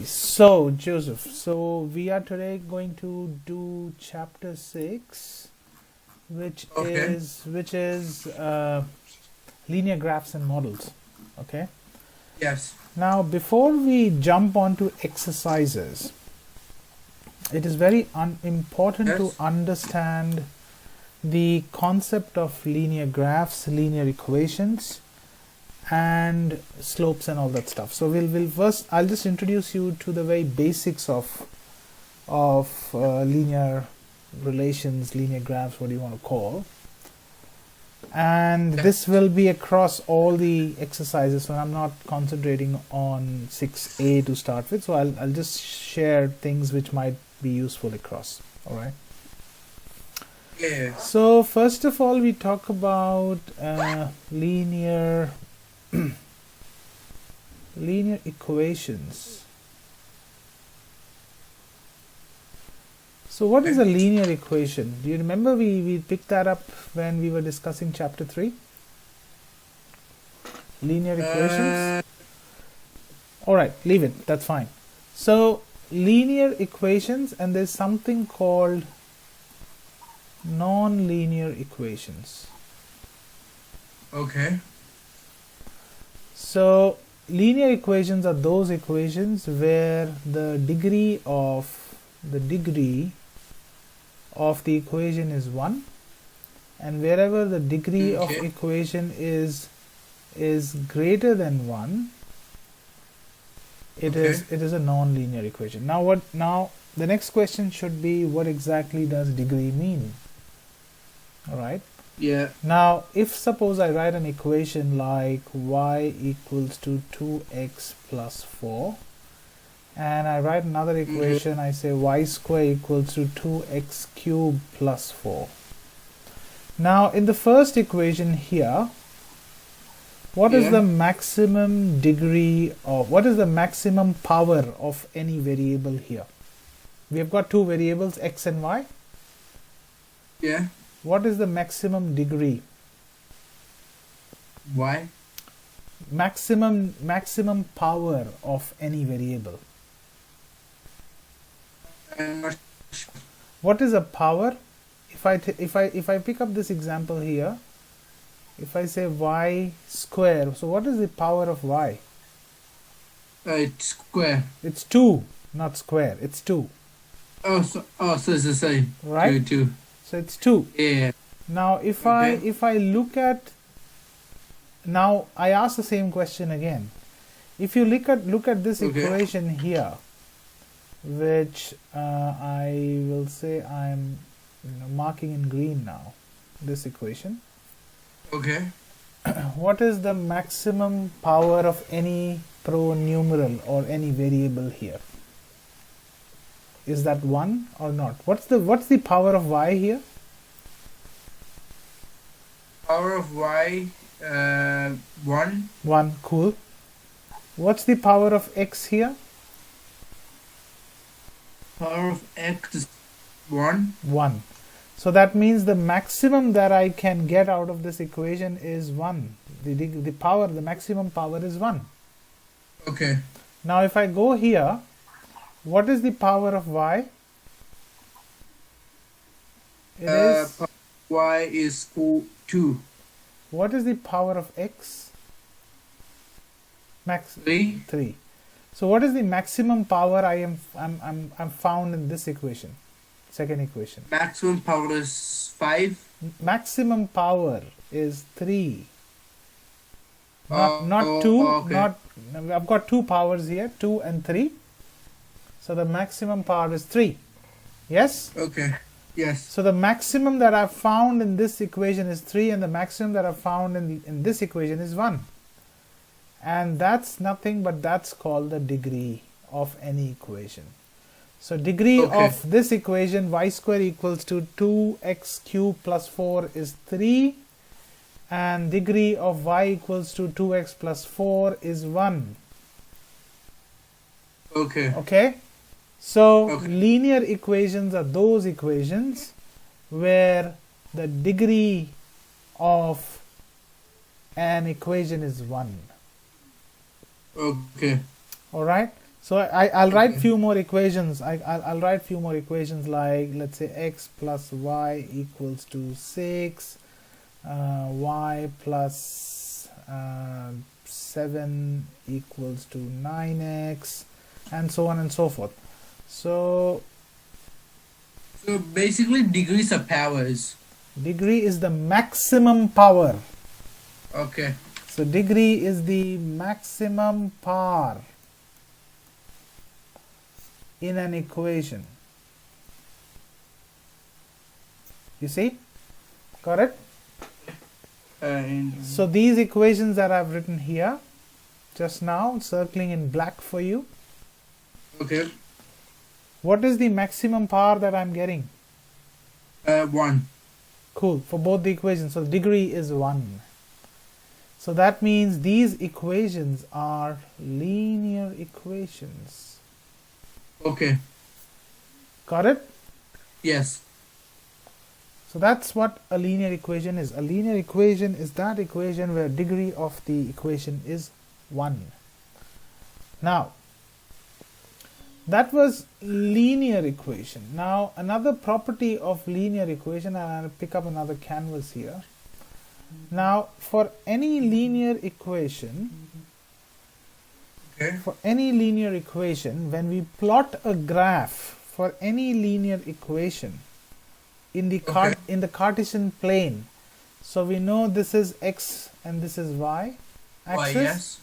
so Joseph, so we are today going to do chapter 6, which Okay. is linear graphs and models. Okay. Yes. Now, before we jump on to exercises, it is very important to Yes. understand the concept of linear graphs, linear equations, and slopes and all that stuff. So we'll first, I'll just introduce you to the very basics of linear relations, linear graphs, what do you want to call. And Yeah. this will be across all the exercises, so I'm not concentrating on 6a to start with, so I'll just share things which might be useful across. All right. Yeah. So first of all, we talk about linear equations. So what is a linear equation? Do you remember we picked that up when we were discussing chapter 3? Linear equations? Alright, leave it, that's fine. So linear equations, and there's something called non-linear equations. Okay. So linear equations are those equations where the degree of the equation is 1, and wherever the degree of Okay. equation is greater than 1, it Okay. is a non-linear equation. Now the next question should be, what exactly does degree mean? All right. Yeah. Now, if suppose I write an equation like y equals to 2x plus 4, and I write another equation, I say y square equals to 2x cubed plus 4. Now, in the first equation here, what is Yeah. the maximum degree of, what is the maximum power of any variable here? We have got two variables, x and y. Yeah. What is the maximum degree? Why? Maximum power of any variable. I'm not What is a power? If I pick up this example here, if I say y square, so what is the power of y? it's square. It's 2, not square. It's 2, So it's the same. right? Two. So it's 2. Yeah. Now if Okay. I look at, now I ask the same question again. If you look at this Okay. equation here, which I will say I'm marking in green now, this equation. Okay. What is the maximum power of any pronumeral or any variable here? Is that 1 or not? What's the power of y here? Power of y. 1. 1, cool. What's the power of x here? Power of x is 1. 1. So that means the maximum that I can get out of this equation is 1. The maximum power is 1. Okay. Now if I go here, what is the power of y? It is. Power of y is 2. What is the power of x? Max 3. 3. So what is the maximum power I'm found in this equation? Second equation. Maximum power is 5. Maximum power is 3. Not 2. Okay. I've got two powers here, 2 and 3. So the maximum power is 3. Yes? Okay. Yes. So the maximum that I've found in this equation is 3, and the maximum that I've found in this equation is 1. And that's nothing but that's called the degree of any equation. So degree Okay. of this equation, y square equals to 2x cubed plus 4 is 3, and degree of y equals to 2x plus 4 is 1. Okay. Okay? So Okay. linear equations are those equations where the degree of an equation is 1. Okay. All right. So I'll write Okay. few more equations. I'll write few more equations like, let's say x plus y equals to 6, y plus 7 equals to 9x, and so on and so forth. So So basically degrees are powers. degree is the maximum power. Okay. So degree is the maximum power in an equation. You see? Correct? So these equations that I've written here just now, circling in black for you, okay. what is the maximum power that I'm getting? 1. Cool, for both the equations. So the degree is 1. So that means these equations are linear equations. Okay. Got it? Yes. So that's what a linear equation is. A linear equation is that equation where degree of the equation is 1. Now, that was linear equation. Now, another property of linear equation, and I'll pick up another canvas here. Now, for any linear equation, Okay. when we plot a graph for any linear equation in the Cartesian plane, so we know this is x and this is y axis. Yes.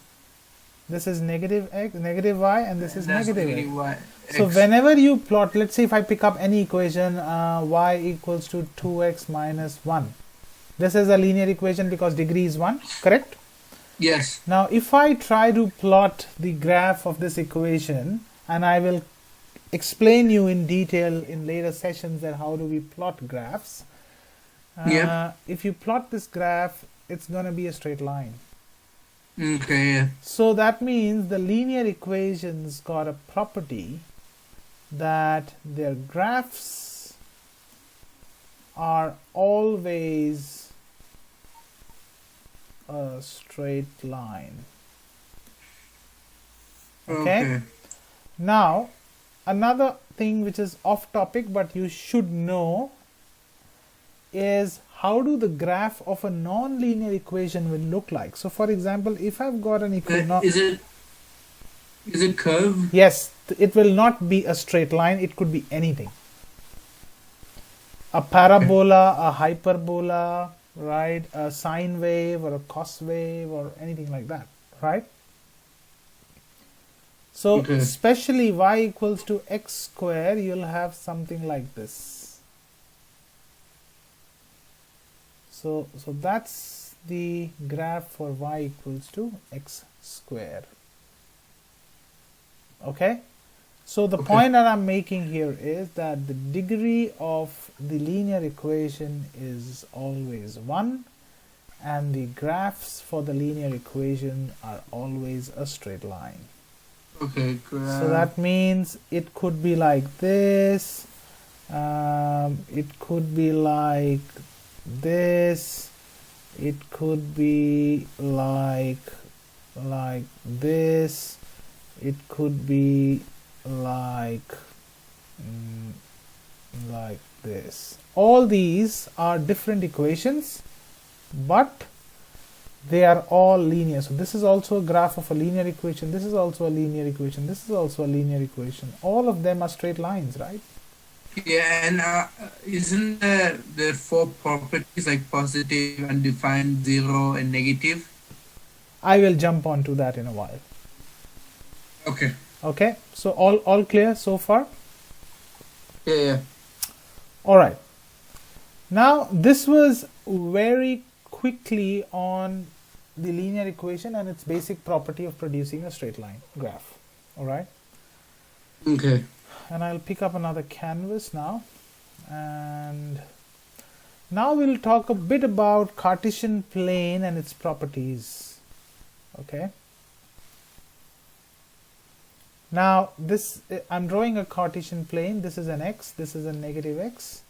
This is negative x, negative y, and this is That's negative x. Y. So X. whenever you plot, let's say if I pick up any equation, y equals to 2x minus 1. This is a linear equation because degree is 1, correct? Yes. Now if I try to plot the graph of this equation, and I will explain you in detail in later sessions that how do we plot graphs. If you plot this graph, it's going to be a straight line. Okay. Yeah. So that means the linear equations got a property that their graphs are always a straight line. Okay? Now, another thing which is off topic but you should know is how do the graph of a non-linear equation will look like. So for example, if I've got an equation, Is it curved? yes, it will not be a straight line, it could be anything. A parabola, a hyperbola, right, a sine wave or a cos wave or anything like that, right? So especially y equals to x square, you'll have something like this. So that's the graph for y equals to x square. Okay? So the point that I'm making here is that the degree of the linear equation is always 1 and the graphs for the linear equation are always a straight line. Okay, So that means it could be like this, it could be like this, it could be like this, it could be like this. All these are different equations, but they are all linear. So this is also a graph of a linear equation, this is also a linear equation, this is also a linear equation. All of them are straight lines, right? Yeah, and isn't the 4 properties like positive, undefined, 0, and negative? I will jump onto that in a while. Okay. Okay, so all clear so far? Yeah. All right. Now this was very quickly on the linear equation and its basic property of producing a straight line graph. All right. Okay. And I'll pick up another canvas now, and now we'll talk a bit about Cartesian plane and its properties. Okay. Now this, I'm drawing a Cartesian plane. This is an x, this is a negative x,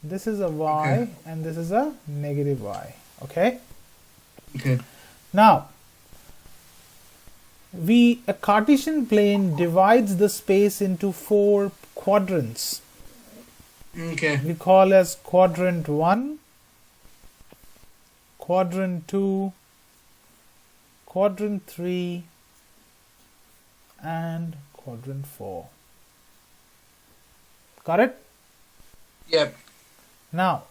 this is a y, and this is a negative y. Okay. Okay. Now a Cartesian plane divides the space into 4 quadrants. Okay. We call as quadrant 1, quadrant 2, quadrant 3, and quadrant 4. Got it? Yep. Now,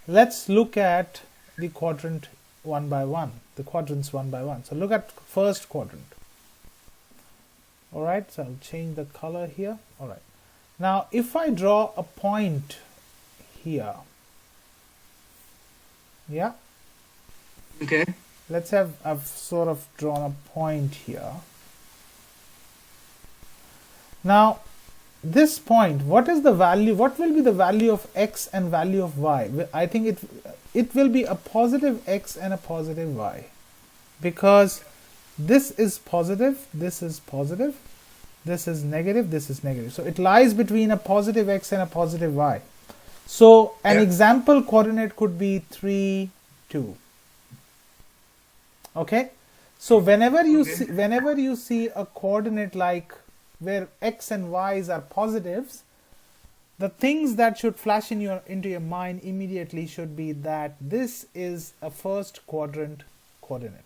let's look at the quadrant one by one, the quadrants one by one. So look at first quadrant. All right, so I'll change the color here. All right. Now, if I draw a point here, yeah. Okay. Let's have, I've sort of drawn a point here. Now, this point, what is the value? What will be the value of x and value of y? I think it will be a positive x and a positive y, because this is positive, this is positive, this is negative, this is negative. So it lies between a positive x and a positive y. So an example coordinate could be 3, 2. Okay. So whenever you see a coordinate like where x and y's are positives, the things that should flash into your mind immediately should be that this is a first quadrant coordinate.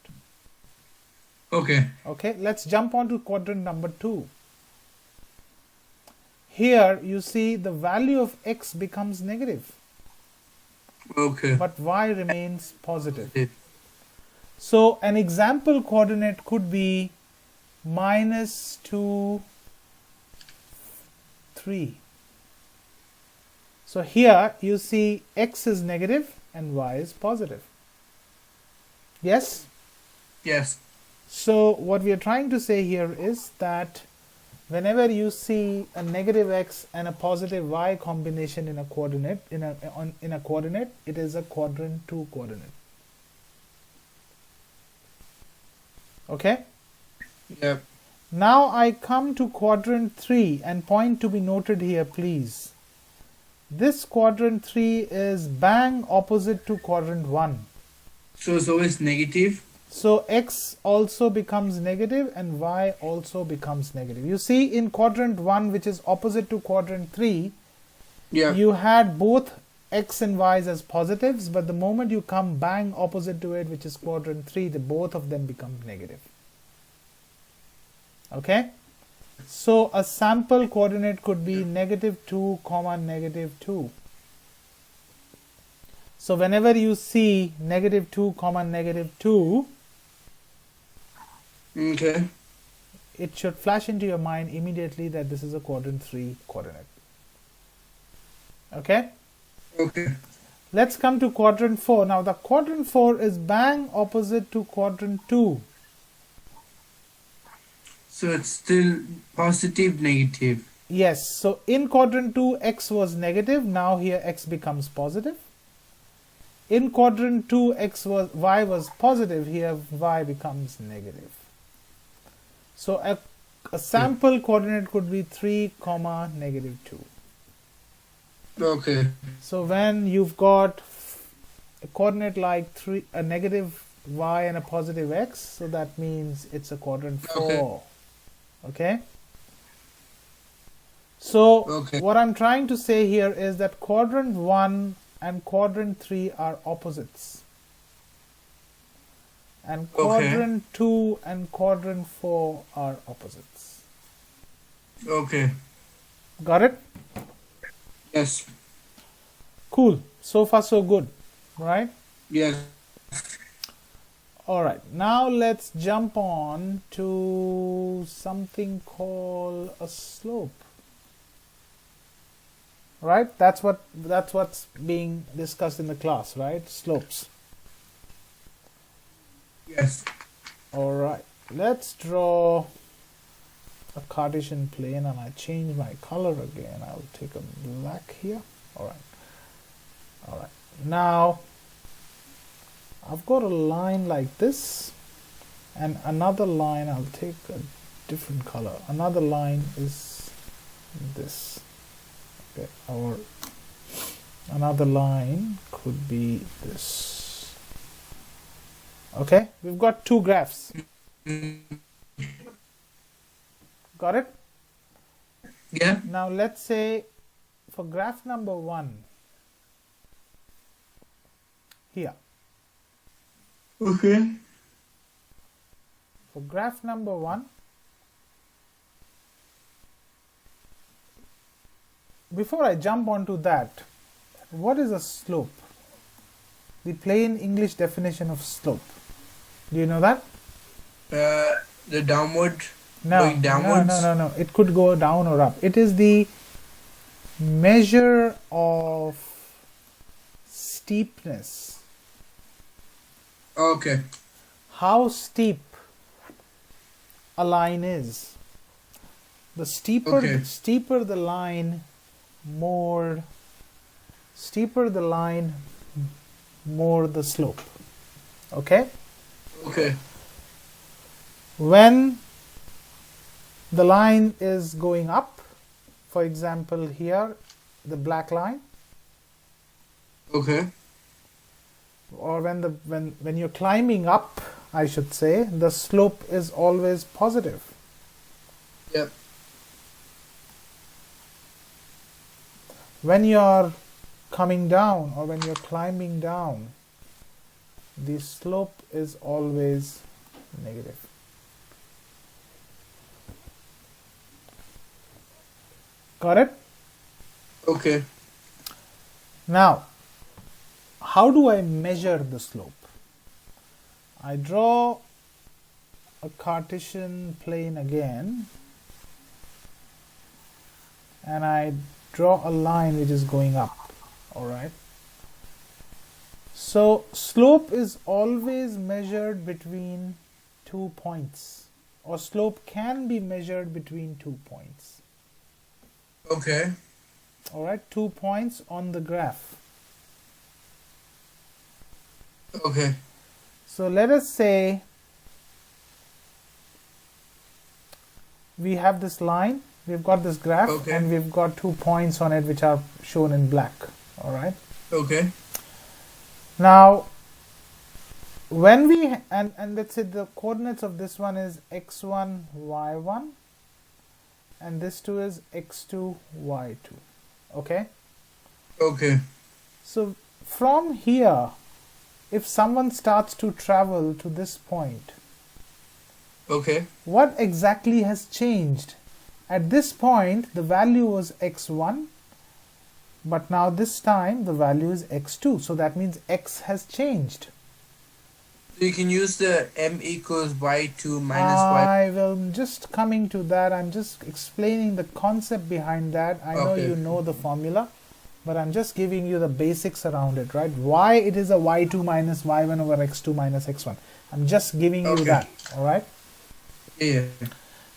Okay. Okay, let's jump on to quadrant number 2. Here you see the value of x becomes negative. Okay. But y remains positive. So an example coordinate could be -2, 3. So here you see x is negative and y is positive. Yes? Yes. So what we are trying to say here is that whenever you see a negative x and a positive y combination in a coordinate, in a coordinate, it is a quadrant 2 coordinate. Okay? Yep. Now I come to quadrant 3, and point to be noted here, please. This quadrant 3 is bang opposite to quadrant 1. So it's always negative. So x also becomes negative and y also becomes negative. You see, in quadrant 1, which is opposite to quadrant 3, you had both x and y's as positives, but the moment you come bang opposite to it, which is quadrant 3, both of them become negative. Okay? So a sample coordinate could be -2, -2. So whenever you see -2, -2, okay, it should flash into your mind immediately that this is a quadrant 3 coordinate. Okay? Okay. Let's come to quadrant 4. Now the quadrant 4 is bang opposite to quadrant 2. So it's still positive, negative. Yes. So in quadrant 2, x was negative. Now here x becomes positive. In quadrant 2, y was positive. Here y becomes negative. So a sample coordinate could be 3, -2. Okay. So when you've got a coordinate like a negative y and a positive x, so that means it's a quadrant 4. Okay? So what I'm trying to say here is that quadrant 1 and quadrant 3 are opposites. And quadrant 2 and quadrant 4 are opposites. Okay. Got it? Yes. Cool. So far so good, right? Yes. Alright, now let's jump on to something called a slope. Right? That's what's being discussed in the class, right? Slopes. Yes. Alright, let's draw a Cartesian plane, and I change my color again. I'll take a black here. Alright. Now I've got a line like this, and another line, I'll take a different color. Another line is this. Okay, or another line could be this. Okay, we've got two graphs. Got it? Yeah. Now let's say for graph number 1 here. Okay. For graph number 1, before I jump onto that, what is a slope? The plain English definition of slope. Do you know that? The downward, No, going downwards. no. It could go down or up. It is the measure of steepness. Okay. How steep a line is. The steeper, Okay. steeper the line, more the slope. Okay? Okay. When the line is going up, for example here, the black line, Okay. or when you're climbing up, I should say, the slope is always positive. Yep. When you're coming down or when you're climbing down, the slope is always negative. Got it? Okay. Now, how do I measure the slope? I draw a Cartesian plane again, and I draw a line which is going up. All right. So slope is always measured between 2 points, or slope can be measured between 2 points. Okay. All right, 2 points on the graph. Okay. So let us say we have this line, we've got this graph, Okay. and we've got 2 points on it which are shown in black. All right. Okay. Now, when we, and let's say the coordinates of this one is x1, y1, and this two is x2, y2. Okay. Okay. So from here, if someone starts to travel to this point, Okay. what exactly has changed? At this point, the value was x1, but now this time the value is x2. So that means x has changed. So you can use the m equals y2 minus y. I will just coming to that. I'm just explaining the concept behind that. I know Okay. you know the formula, but I'm just giving you the basics around it, right? Why it is a y2 minus y1 over x2 minus x1. I'm just giving you Okay. that, all right? Yeah.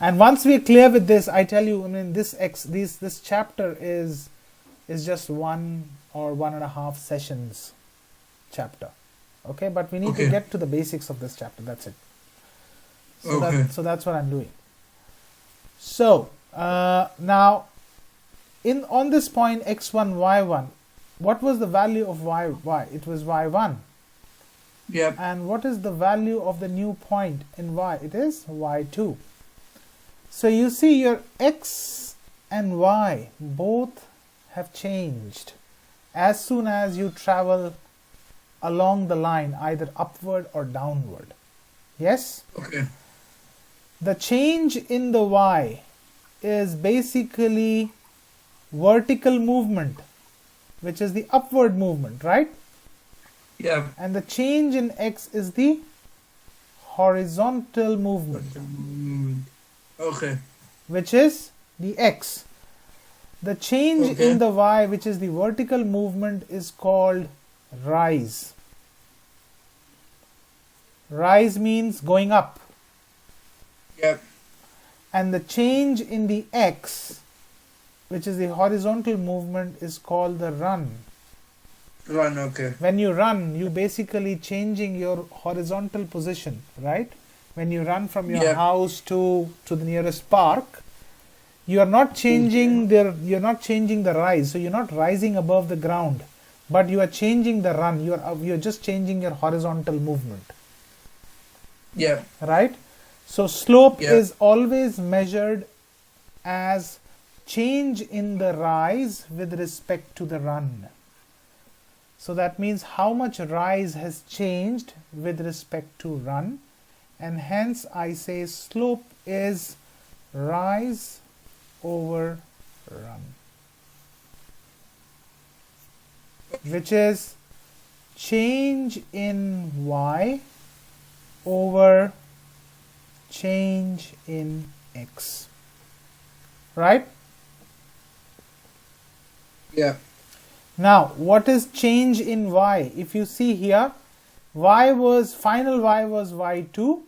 And once we're clear with this, I tell you, I mean, this chapter is just 1 or 1.5 sessions chapter. Okay, but we need to Okay. get to the basics of this chapter. That's it. So, Okay. so that's what I'm doing. So now, on this point x1, y1, what was the value of y? It was y1. Yep. And what is the value of the new point in y? It is y2. So you see your x and y both have changed as soon as you travel along the line, either upward or downward. Yes? Okay. The change in the y is basically vertical movement, which is the upward movement, right? Yeah. And the change in x is the horizontal movement, Okay. which is the x. The change Okay. in the y, which is the vertical movement, is called rise. Rise means going up. Yep. And the change in the x, which is the horizontal movement, is called the run. Run. Okay. When you run, you basically changing your horizontal position, right? When you run from your Yeah. house to the nearest park, you are not changing you're not changing the rise. So you're not rising above the ground, but you are changing the run. You're just changing your horizontal movement, Yep. right? So slope Yeah. is always measured as change in the rise with respect to the run. So that means how much rise has changed with respect to run, and hence I say slope is rise over run, which is change in y over change in x, right? Yeah. Now, what is change in y? If you see here, final y was y2,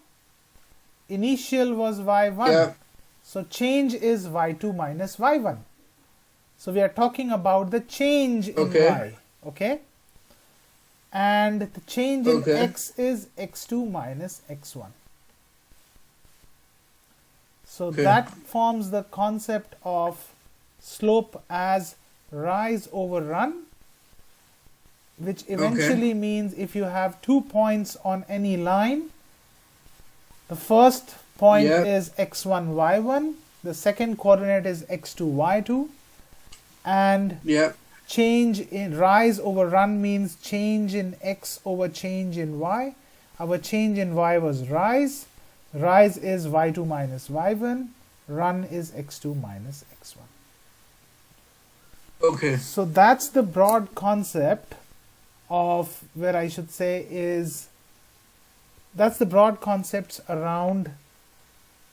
initial was y1. Yeah. So change is y2 minus y1. So we are talking about the change in y, okay? And the change in x is x2 minus x1. So that forms the concept of slope as rise over run, which eventually means if you have 2 points on any line, the first point is x1, y1, the second coordinate is x2, y2, and change in rise over run means change in x over change in y. Our change in y was rise. Rise is y2 minus y1. Run is x2 minus x1. Okay. So that's the broad concept of where I should say is, that's the broad concepts around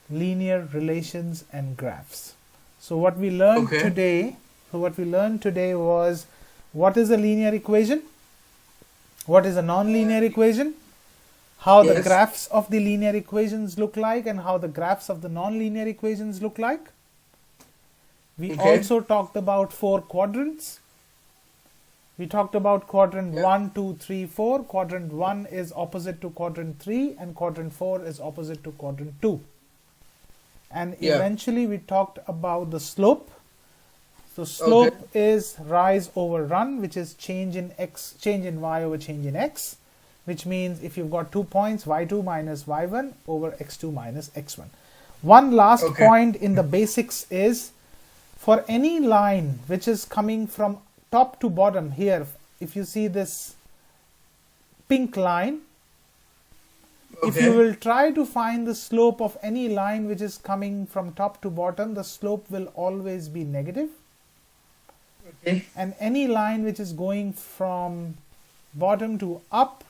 linear relations and graphs. So what we learned today, was what is a linear equation, what is a non-linear equation, how the graphs of the linear equations look like, and how the graphs of the non-linear equations look like. We also talked about 4 quadrants. We talked about quadrant 1, 2, 3, 4. Quadrant 1 is opposite to quadrant 3 and quadrant 4 is opposite to quadrant 2. And eventually we talked about the slope. So slope is rise over run, which is change in y over change in x, which means if you've got 2 points, y2 minus y1 over x2 minus x1. One last point in the basics is, for any line which is coming from top to bottom here, if you see this pink line, if you will try to find the slope of any line which is coming from top to bottom, the slope will always be negative. And any line which is going from bottom to up,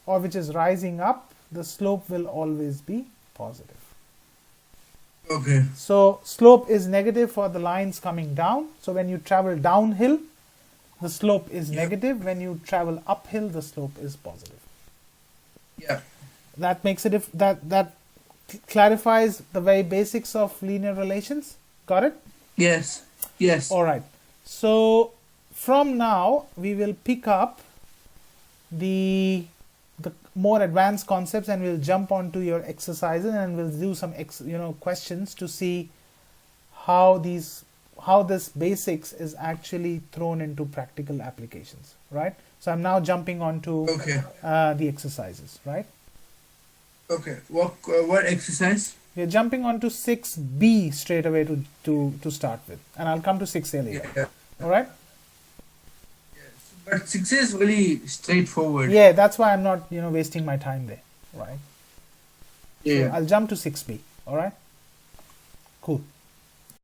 or which is rising up, the slope will always be positive. So slope is negative for the lines coming down. So when you travel downhill, the slope is negative. When you travel uphill, the slope is positive. That makes it, that clarifies the very basics of linear relations. Got it? Yes. All right. So from now we will pick up the more advanced concepts, and we'll jump onto your exercises, and we'll do some questions to see how this basics is actually thrown into practical applications, right? So I'm now jumping onto the exercises, right? What exercise? We're jumping onto 6b straight away to start with, and I'll come to 6a later. All right? But 6 is really straightforward. Yeah, that's why I'm not wasting my time there, right? So I'll jump to 6b. All right? Cool.